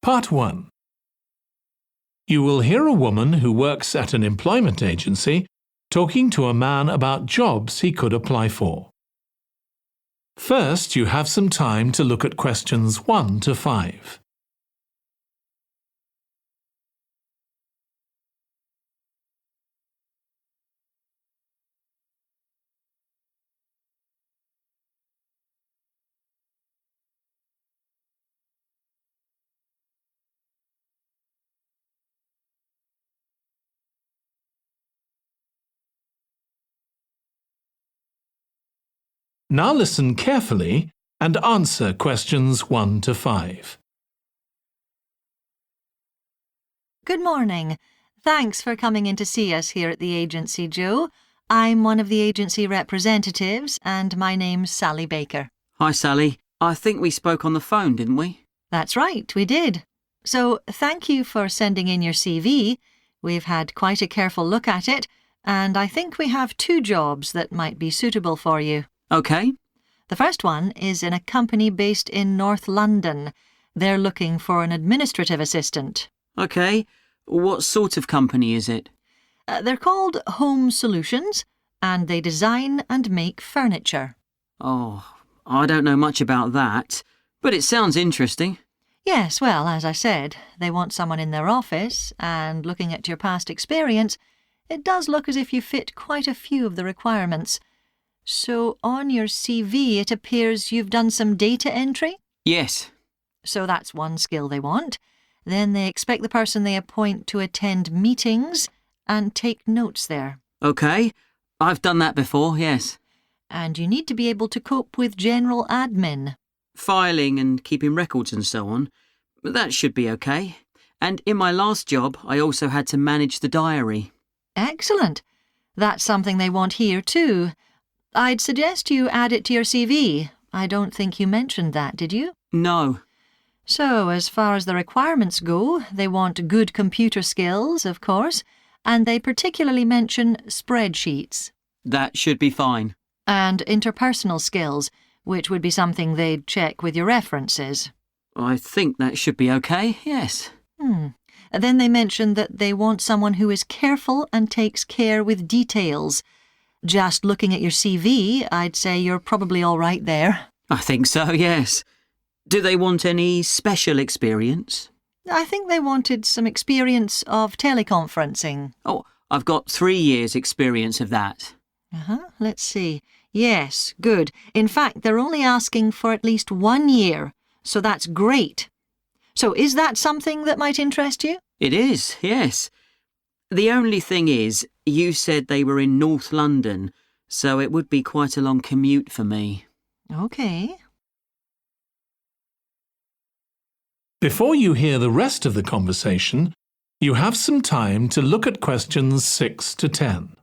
Part 1. You will hear a woman who works at an employment agency talking to a man about jobs he could apply for. First, you have some time to look at questions 1 to 5. Now listen carefully and answer questions 1 to 5. Good morning. Thanks for coming in to see us here at the agency, Joe. I'm one of the agency representatives and my name's Sally Baker. Hi, Sally. I think we spoke on the phone, didn't we? That's right, we did. So thank you for sending in your CV. We've had quite a careful look at it, and I think we have 2 jobs that might be suitable for you. OK. The first one is in a company based in North London. They're looking for an administrative assistant. OK. What sort of company is it? They're called Home Solutions, and they design and make furniture. Oh, I don't know much about that, but it sounds interesting. Yes, well, as I said, they want someone in their office, and looking at your past experience, it does look as if you fit quite a few of the requirements. So on your CV, it appears you've done some data entry? Yes. So that's one skill they want. Then they expect the person they appoint to attend meetings and take notes there. OK. I've done that before, yes. And you need to be able to cope with general admin. Filing and keeping records and so on. That should be OK. And in my last job, I also had to manage the diary. Excellent. That's something they want here too. I'd suggest you add it to your CV. I don't think you mentioned that, did you? No. So, as far as the requirements go, they want good computer skills, of course, and they particularly mention spreadsheets. That should be fine. And interpersonal skills, which would be something they'd check with your references. I think that should be OK, yes. Then they mention that they want someone who is careful and takes care with details. Just looking at your CV, I'd say you're probably all right there. I think so, yes. Do they want any special experience? I think they wanted some experience of teleconferencing. Oh, I've got 3 years' experience of that. Let's see. Yes, good. In fact, they're only asking for at least 1 year, so that's great. So is that something that might interest you? It is, yes. The only thing is, you said they were in North London, so it would be quite a long commute for me. OK. Before you hear the rest of the conversation, you have some time to look at questions 6 to 10.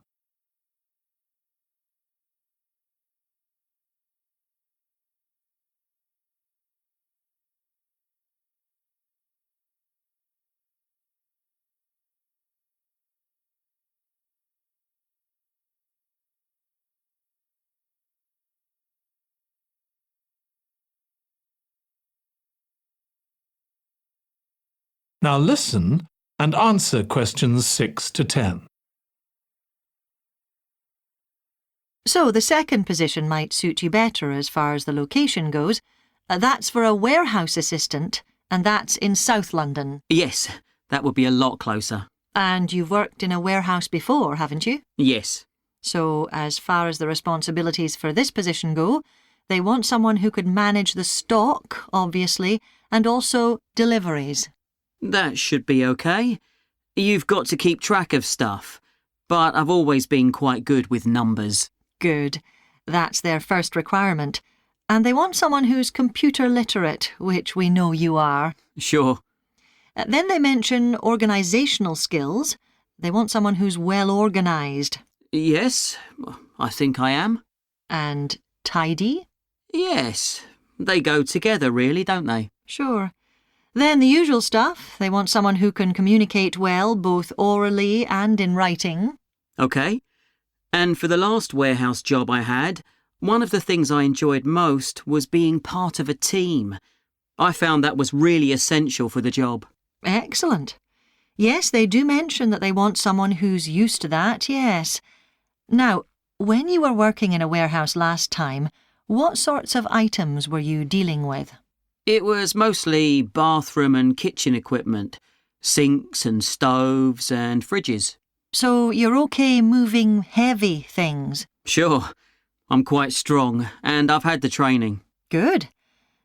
Now listen and answer questions 6 to 10. So the second position might suit you better as far as the location goes. That's for a warehouse assistant, and that's in South London. Yes, that would be a lot closer. And you've worked in a warehouse before, haven't you? Yes. So as far as the responsibilities for this position go, they want someone who could manage the stock, obviously, and also deliveries. That should be OK. You've got to keep track of stuff, but I've always been quite good with numbers. Good. That's their first requirement. And they want someone who's computer literate, which we know you are. Sure. Then they mention organisational skills. They want someone who's well organised. Yes, I think I am. And tidy? Yes, they go together really, don't they? Sure. Then the usual stuff. They want someone who can communicate well, both orally and in writing. OK. And for the last warehouse job I had, one of the things I enjoyed most was being part of a team. I found that was really essential for the job. Excellent. Yes, they do mention that they want someone who's used to that, yes. Now, when you were working in a warehouse last time, what sorts of items were you dealing with? It was mostly bathroom and kitchen equipment, sinks and stoves and fridges. So you're okay moving heavy things? Sure, I'm quite strong and I've had the training. Good.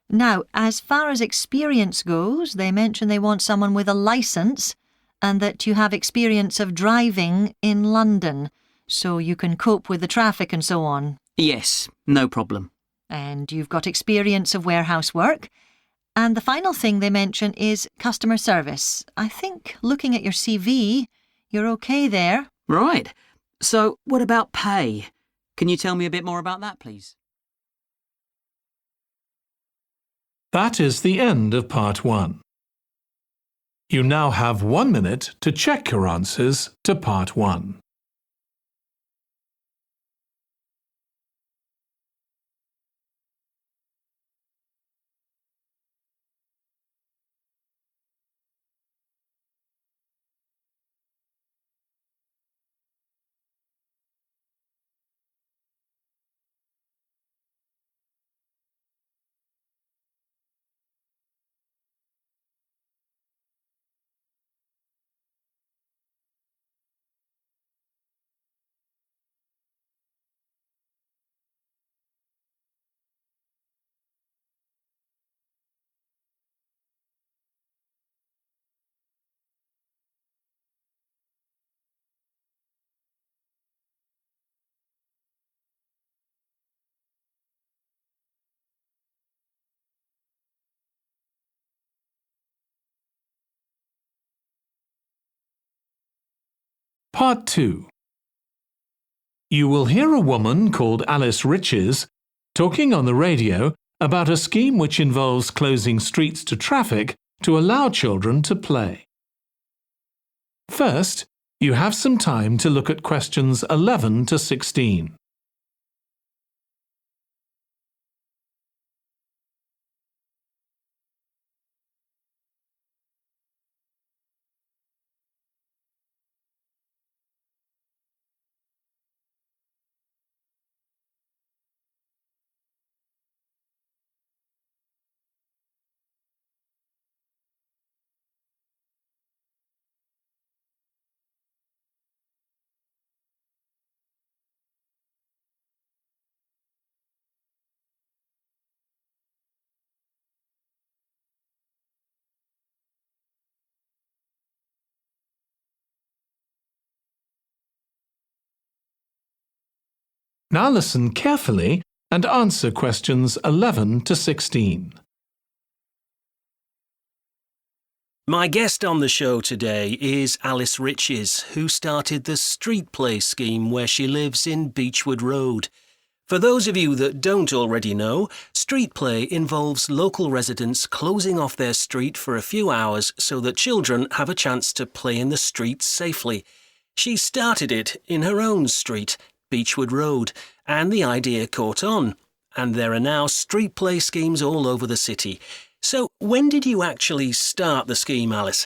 Now, as far as experience goes, they mention they want someone with a licence and that you have experience of driving in London, so you can cope with the traffic and so on. Yes, no problem. And you've got experience of warehouse work. And the final thing they mention is customer service. I think, looking at your CV, you're okay there. Right. So, what about pay? Can you tell me a bit more about that, please? That is the end of part 1. You now have 1 minute to check your answers to part 1. Part 2. You will hear a woman called Alice Riches talking on the radio about a scheme which involves closing streets to traffic to allow children to play. First, you have some time to look at questions 11 to 16. Now listen carefully and answer questions 11 to 16. My guest on the show today is Alice Riches, who started the Street Play scheme where she lives in Beechwood Road. For those of you that don't already know, Street Play involves local residents closing off their street for a few hours so that children have a chance to play in the streets safely. She started it in her own street, Beechwood Road, and the idea caught on. And there are now street play schemes all over the city. So when did you actually start the scheme, Alice?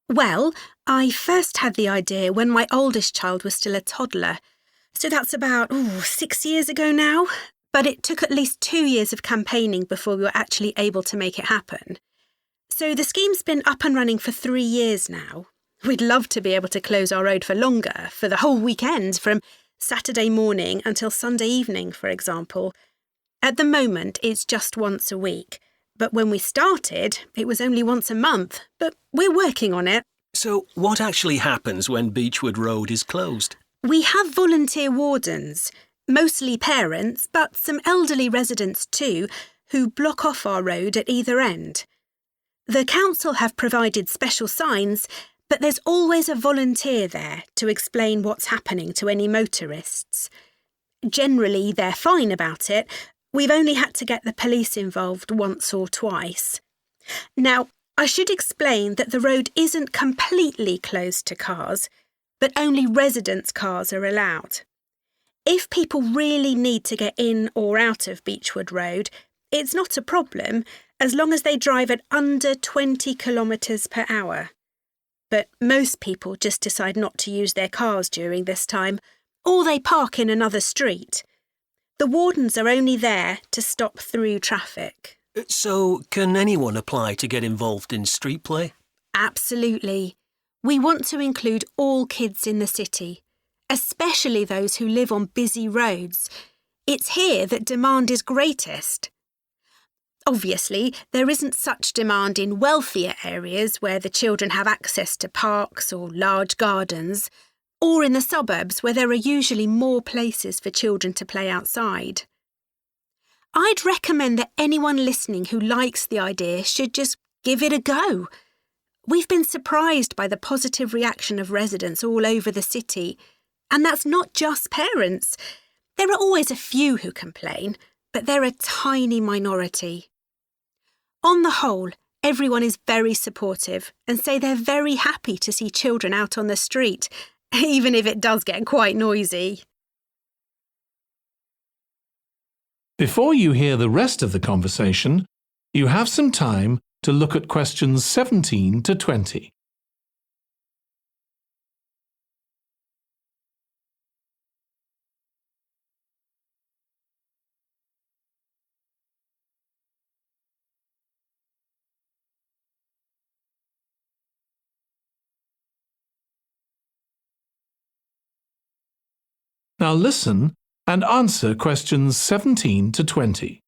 Well, I first had the idea when my oldest child was still a toddler. So that's about 6 years ago now. But it took at least 2 years of campaigning before we were actually able to make it happen. So the scheme's been up and running for 3 years now. We'd love to be able to close our road for longer, for the whole weekend, from Saturday morning until Sunday evening, for example. At the moment, it's just once a week. But when we started, it was only once a month. But we're working on it. So what actually happens when Beechwood Road is closed? We have volunteer wardens, mostly parents, but some elderly residents too, who block off our road at either end. The council have provided special signs, but there's always a volunteer there to explain what's happening to any motorists. Generally, they're fine about it. We've only had to get the police involved once or twice. Now, I should explain that the road isn't completely closed to cars, but only residents' cars are allowed. If people really need to get in or out of Beechwood Road, it's not a problem, as long as they drive at under 20 kilometres per hour. But most people just decide not to use their cars during this time, or they park in another street. The wardens are only there to stop through traffic. So, can anyone apply to get involved in street play? Absolutely. We want to include all kids in the city, especially those who live on busy roads. It's here that demand is greatest. Obviously, there isn't such demand in wealthier areas where the children have access to parks or large gardens, or in the suburbs where there are usually more places for children to play outside. I'd recommend that anyone listening who likes the idea should just give it a go. We've been surprised by the positive reaction of residents all over the city, and that's not just parents. There are always a few who complain, but they're a tiny minority. On the whole, everyone is very supportive and say they're very happy to see children out on the street, even if it does get quite noisy. Before you hear the rest of the conversation, you have some time to look at questions 17 to 20. Now listen and answer questions 17 to 20.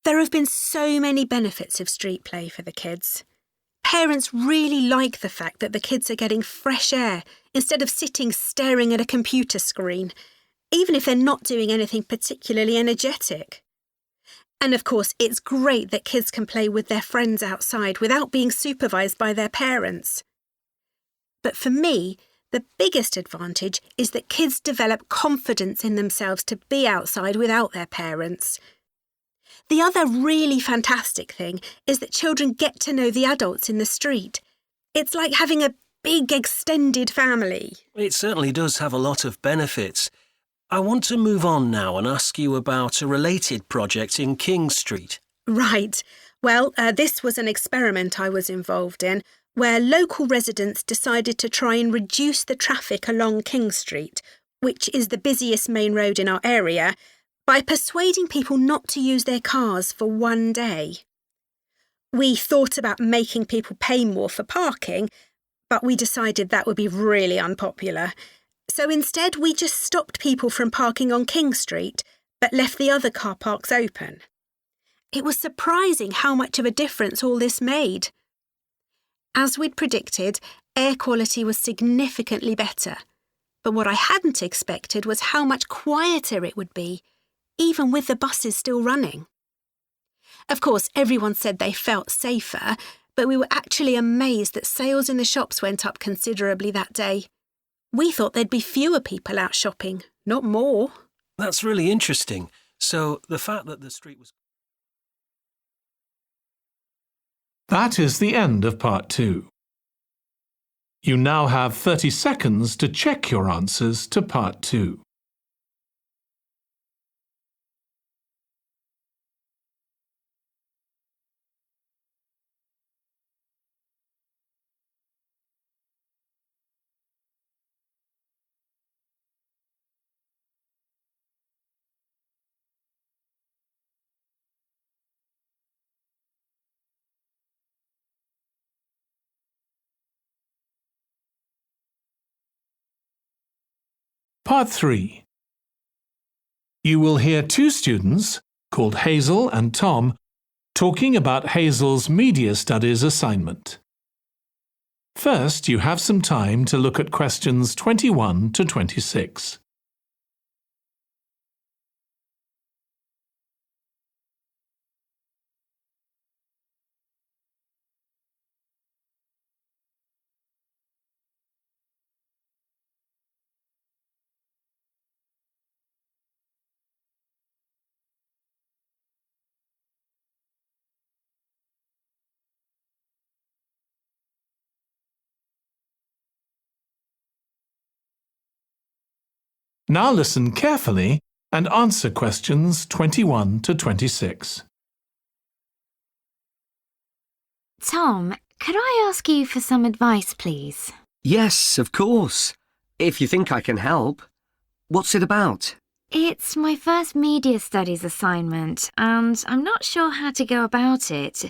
There have been so many benefits of street play for the kids. Parents really like the fact that the kids are getting fresh air instead of sitting staring at a computer screen, even if they're not doing anything particularly energetic. And of course, it's great that kids can play with their friends outside without being supervised by their parents. But for me, the biggest advantage is that kids develop confidence in themselves to be outside without their parents. The other really fantastic thing is that children get to know the adults in the street. It's like having a big extended family. It certainly does have a lot of benefits. I want to move on now and ask you about a related project in King Street. Right. Well, this was an experiment I was involved in, where local residents decided to try and reduce the traffic along King Street, which is the busiest main road in our area, by persuading people not to use their cars for one day. We thought about making people pay more for parking, but we decided that would be really unpopular. So instead, we just stopped people from parking on King Street, but left the other car parks open. It was surprising how much of a difference all this made. As we'd predicted, air quality was significantly better. But what I hadn't expected was how much quieter it would be, even with the buses still running. Of course, everyone said they felt safer, but we were actually amazed that sales in the shops went up considerably that day. We thought there'd be fewer people out shopping, not more. That's really interesting. So the fact that the street was... That is the end of part 2. You now have 30 seconds to check your answers to part 2. Part 3. You will hear two students, called Hazel and Tom, talking about Hazel's media studies assignment. First, you have some time to look at questions 21 to 26. Now listen carefully and answer questions 21 to 26. Tom, could I ask you for some advice, please? Yes, of course. If you think I can help. What's it about? It's my first media studies assignment, and I'm not sure how to go about it.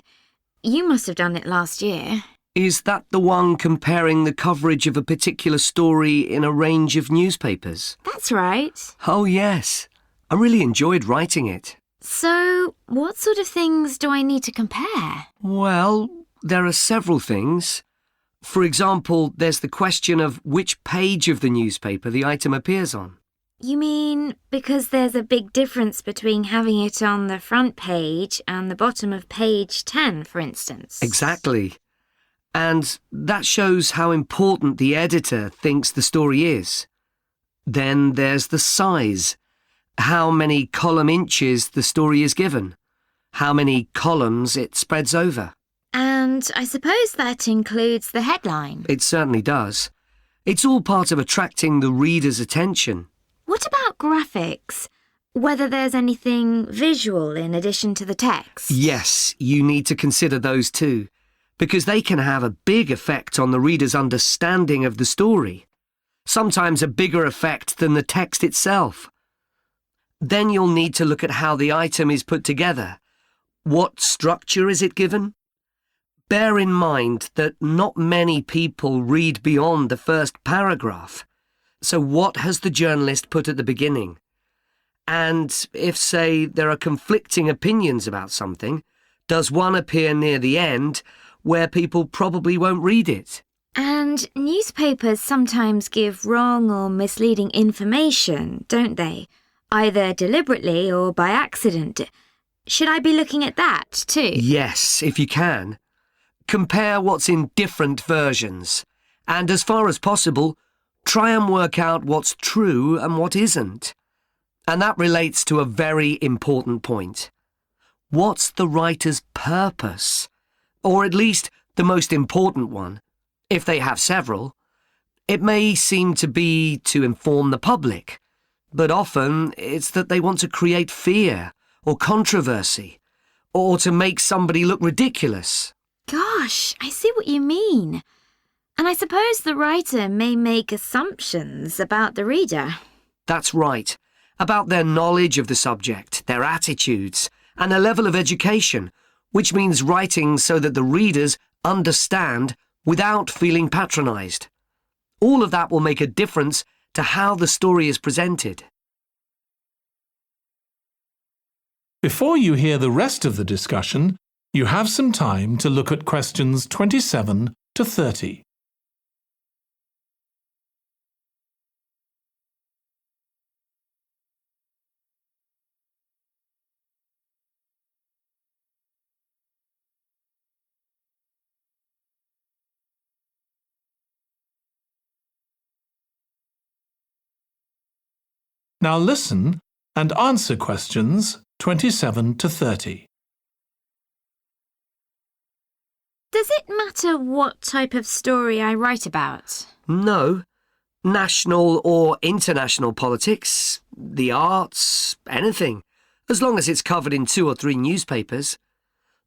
You must have done it last year. Is that the one comparing the coverage of a particular story in a range of newspapers? That's right. Oh, yes. I really enjoyed writing it. So, what sort of things do I need to compare? Well, there are several things. For example, there's the question of which page of the newspaper the item appears on. You mean because there's a big difference between having it on the front page and the bottom of page 10, for instance? Exactly. And that shows how important the editor thinks the story is. Then there's the size. How many column inches the story is given. How many columns it spreads over. And I suppose that includes the headline. It certainly does. It's all part of attracting the reader's attention. What about graphics? Whether there's anything visual in addition to the text? Yes, you need to consider those too, because they can have a big effect on the reader's understanding of the story. Sometimes a bigger effect than the text itself. Then you'll need to look at how the item is put together. What structure is it given? Bear in mind that not many people read beyond the first paragraph. So what has the journalist put at the beginning? And if, say, there are conflicting opinions about something, does one appear near the end where people probably won't read it? And newspapers sometimes give wrong or misleading information, don't they? Either deliberately or by accident. Should I be looking at that too? Yes, if you can. Compare what's in different versions. And as far as possible, try and work out what's true and what isn't. And that relates to a very important point. What's the writer's purpose? Or at least the most important one, if they have several. It may seem to be to inform the public, but often it's that they want to create fear or controversy, or to make somebody look ridiculous. Gosh, I see what you mean. And I suppose the writer may make assumptions about the reader. That's right. About their knowledge of the subject, their attitudes, and their level of education, which means writing so that the readers understand without feeling patronised. All of that will make a difference to how the story is presented. Before you hear the rest of the discussion, you have some time to look at questions 27 to 30. Now listen and answer questions 27 to 30. Does it matter what type of story I write about? No. National or international politics, the arts, anything, as long as it's covered in 2 or 3 newspapers.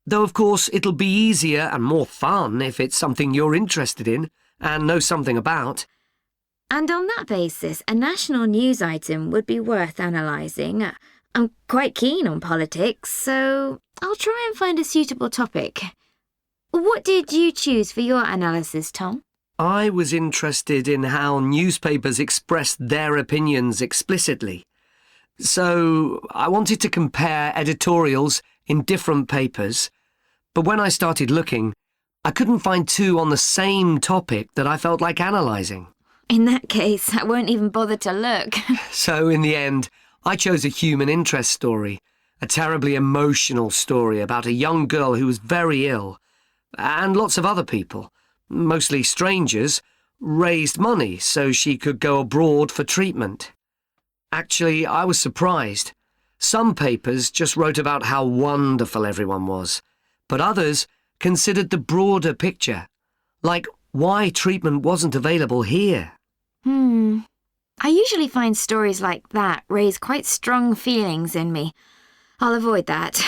Though, of course, it'll be easier and more fun if it's something you're interested in and know something about. And on that basis, a national news item would be worth analysing. I'm quite keen on politics, so I'll try and find a suitable topic. What did you choose for your analysis, Tom? I was interested in how newspapers expressed their opinions explicitly. So I wanted to compare editorials in different papers, but when I started looking, I couldn't find 2 on the same topic that I felt like analysing. In that case, I won't even bother to look. So in the end, I chose a human interest story, a terribly emotional story about a young girl who was very ill, and lots of other people, mostly strangers, raised money so she could go abroad for treatment. Actually, I was surprised. Some papers just wrote about how wonderful everyone was, but others considered the broader picture, like why treatment wasn't available here. I usually find stories like that raise quite strong feelings in me. I'll avoid that.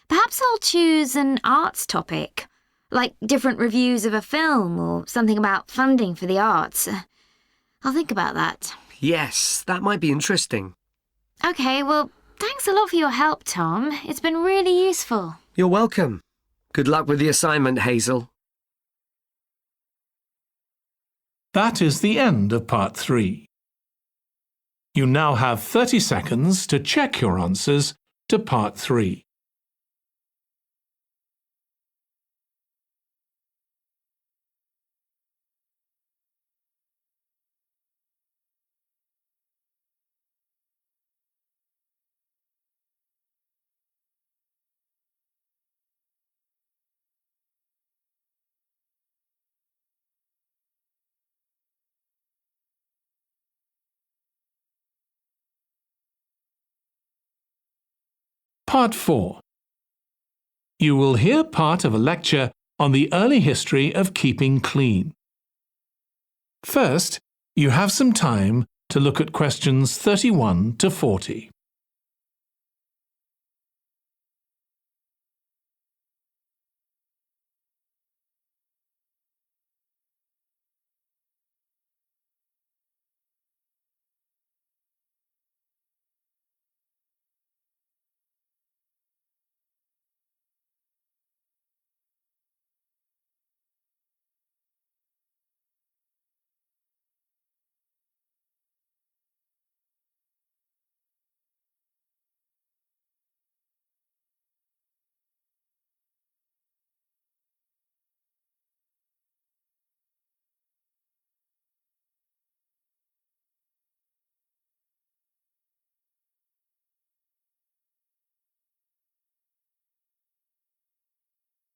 Perhaps I'll choose an arts topic, like different reviews of a film or something about funding for the arts. I'll think about that. Yes, that might be interesting. OK, well, thanks a lot for your help, Tom. It's been really useful. You're welcome. Good luck with the assignment, Hazel. That is the end of part 3. You now have 30 seconds to check your answers to part 3. Part 4. You will hear part of a lecture on the early history of keeping clean. First, you have some time to look at questions 31 to 40.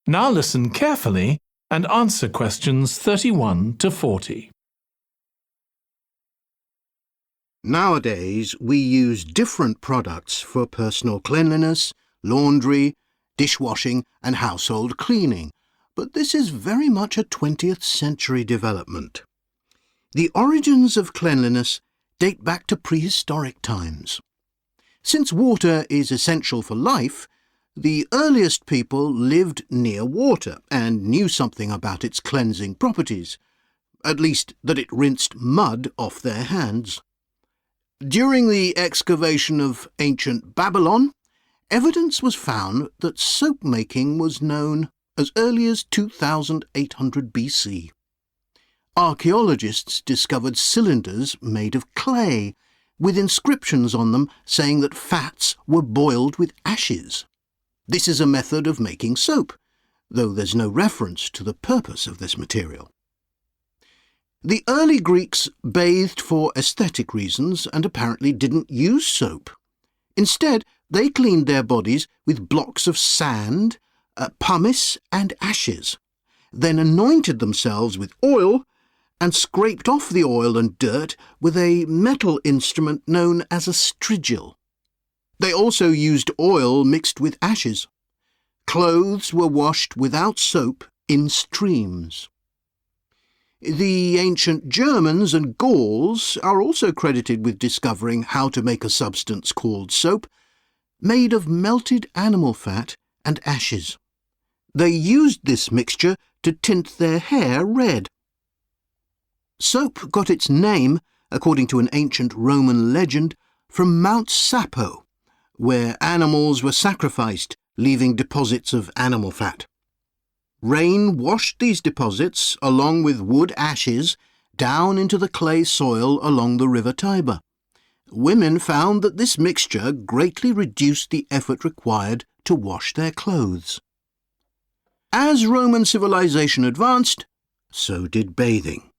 Now listen carefully and answer questions 31 to 40. Nowadays, we use different products for personal cleanliness, laundry, dishwashing and household cleaning, but this is very much a 20th century development. The origins of cleanliness date back to prehistoric times. Since water is essential for life, the earliest people lived near water and knew something about its cleansing properties, at least that it rinsed mud off their hands. During the excavation of ancient Babylon, evidence was found that soap making was known as early as 2800 BC. Archaeologists discovered cylinders made of clay, with inscriptions on them saying that fats were boiled with ashes. This is a method of making soap, though there's no reference to the purpose of this material. The early Greeks bathed for aesthetic reasons and apparently didn't use soap. Instead, they cleaned their bodies with blocks of sand, pumice and ashes, then anointed themselves with oil and scraped off the oil and dirt with a metal instrument known as a strigil. They also used oil mixed with ashes. Clothes were washed without soap in streams. The ancient Germans and Gauls are also credited with discovering how to make a substance called soap, made of melted animal fat and ashes. They used this mixture to tint their hair red. Soap got its name, according to an ancient Roman legend, from Mount Sapo, where animals were sacrificed, leaving deposits of animal fat. Rain washed these deposits, along with wood ashes, down into the clay soil along the river Tiber. Women found that this mixture greatly reduced the effort required to wash their clothes. As Roman civilization advanced, so did bathing.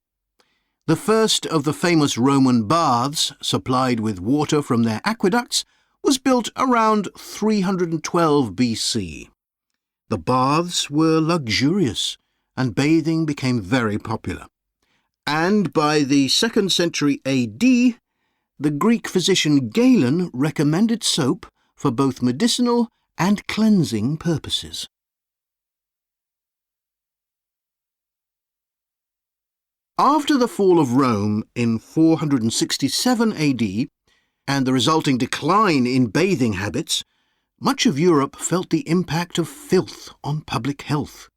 The first of the famous Roman baths, supplied with water from their aqueducts, was built around 312 BC. The baths were luxurious, and bathing became very popular. And by the 2nd century AD, the Greek physician Galen recommended soap for both medicinal and cleansing purposes. After the fall of Rome in 467 AD and the resulting decline in bathing habits, much of Europe felt the impact of filth on public health.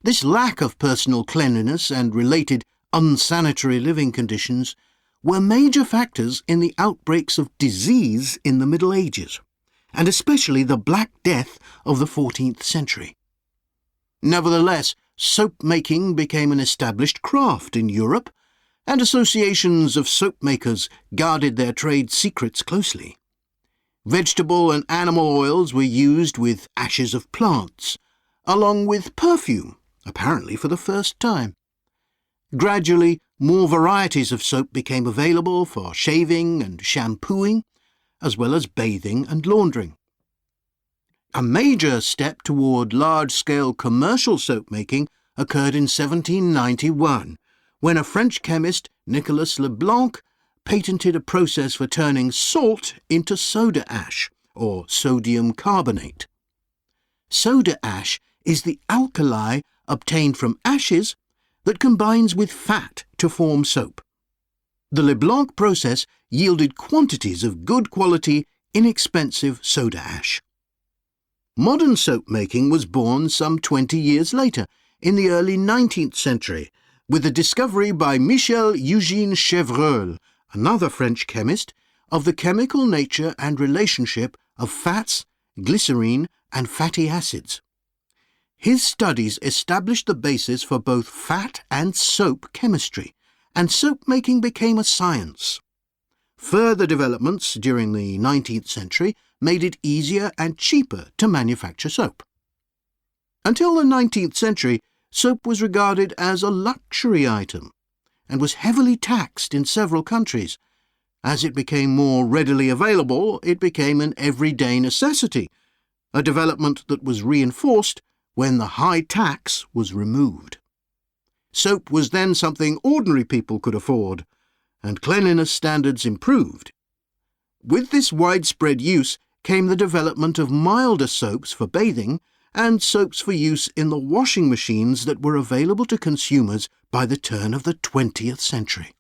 This lack of personal cleanliness and related unsanitary living conditions were major factors in the outbreaks of disease in the Middle Ages, and especially the Black Death of the 14th century. Nevertheless, soap-making became an established craft in Europe, and associations of soap makers guarded their trade secrets closely. Vegetable and animal oils were used with ashes of plants, along with perfume, apparently for the first time. Gradually, more varieties of soap became available for shaving and shampooing, as well as bathing and laundering. A major step toward large-scale commercial soap-making occurred in 1791, when a French chemist, Nicolas Leblanc, patented a process for turning salt into soda ash, or sodium carbonate. Soda ash is the alkali obtained from ashes that combines with fat to form soap. The Leblanc process yielded quantities of good quality, inexpensive soda ash. Modern soap making was born some 20 years later, in the early 19th century, with the discovery by Michel Eugène Chevreul, another French chemist, of the chemical nature and relationship of fats, glycerine and fatty acids. His studies established the basis for both fat and soap chemistry, and soap making became a science. Further developments during the 19th century made it easier and cheaper to manufacture soap. Until the 19th century, soap was regarded as a luxury item and was heavily taxed in several countries. As it became more readily available, it became an everyday necessity, a development that was reinforced when the high tax was removed. Soap was then something ordinary people could afford, and cleanliness standards improved. With this widespread use came the development of milder soaps for bathing and soaps for use in the washing machines that were available to consumers by the turn of the 20th century.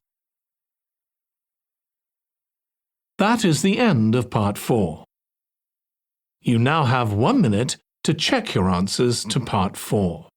That is the end of part 4. You now have 1 minute to check your answers to part 4.